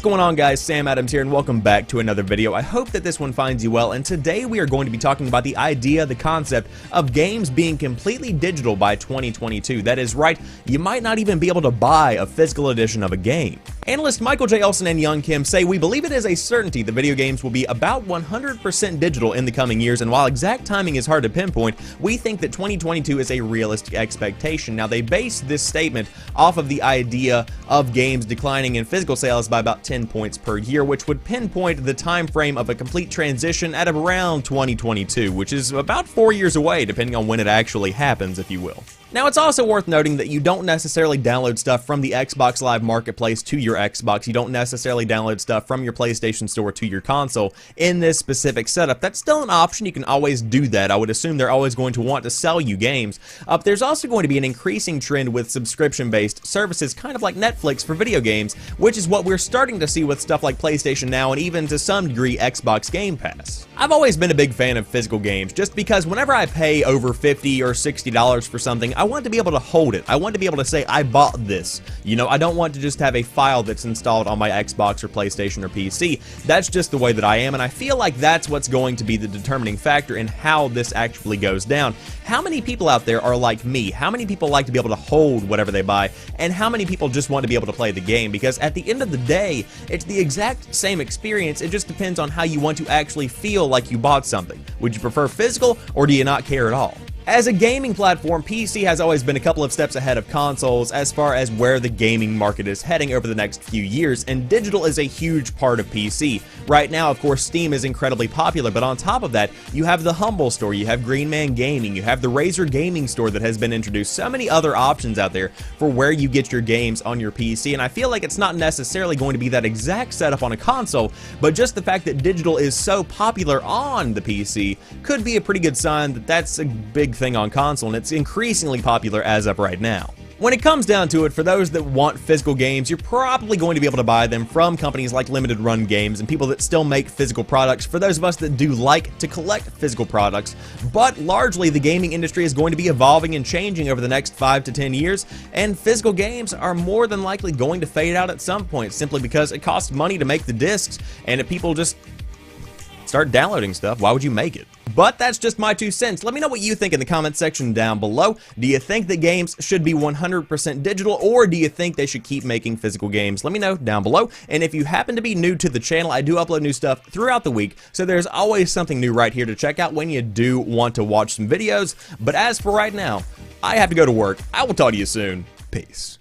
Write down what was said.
What's going on, guys? Sam Adams here, and welcome back to another video. I hope that this one finds you well, and today we are going to be talking about the idea, the concept of games being completely digital by 2022. That is right, you might not even be able to buy a physical edition of a game. Analysts Michael J. Elson and Young Kim say, "We believe it is a certainty that video games will be about 100% digital in the coming years, and while exact timing is hard to pinpoint, we think that 2022 is a realistic expectation." Now, they base this statement off of the idea of games declining in physical sales by about 10 points per year, which would pinpoint the time frame of a complete transition at around 2022, which is about 4 years away, depending on when it actually happens, if you will. Now, it's also worth noting that you don't necessarily download stuff from the Xbox Live Marketplace to your Xbox. You don't necessarily download stuff from your PlayStation Store to your console in this specific setup. That's still an option. You can always do that. I would assume they're always going to want to sell you games. There's also going to be an increasing trend with subscription-based services, kind of like Netflix for video games, which is what we're starting to see with stuff like PlayStation Now and even to some degree Xbox Game Pass. I've always been a big fan of physical games, just because whenever I pay over $50 or $60 for something, I want to be able to hold it. I want to be able to say, I bought this. You know, I don't want to just have a file that's installed on my Xbox or PlayStation or PC. That's just the way that I am, and I feel like that's what's going to be the determining factor in how this actually goes down. How many people out there are like me? How many people like to be able to hold whatever they buy? And how many people just want to be able to play the game? Because at the end of the day, it's the exact same experience. It just depends on how you want to actually feel like you bought something. Would you prefer physical, or do you not care at all? As a gaming platform, PC has always been a couple of steps ahead of consoles as far as where the gaming market is heading over the next few years, and digital is a huge part of PC. Right now, of course, Steam is incredibly popular, but on top of that, you have the Humble Store, you have Green Man Gaming, you have the Razer Gaming Store that has been introduced, so many other options out there for where you get your games on your PC, and I feel like it's not necessarily going to be that exact setup on a console, but just the fact that digital is so popular on the PC could be a pretty good sign that that's a big thing on console, and it's increasingly popular as of right now. When it comes down to it, for those that want physical games, you're probably going to be able to buy them from companies like Limited Run Games and people that still make physical products, for those of us that do like to collect physical products. But largely, the gaming industry is going to be evolving and changing over the next 5 to 10 years, and physical games are more than likely going to fade out at some point, simply because it costs money to make the discs, and if people just start downloading stuff, why would you make it? But that's just my 2 cents. Let me know what you think in the comment section down below. Do you think that games should be 100% digital, or do you think they should keep making physical games? Let me know down below. And if you happen to be new to the channel, I do upload new stuff throughout the week, so there's always something new right here to check out when you do want to watch some videos. But as for right now, I have to go to work. I will talk to you soon. Peace.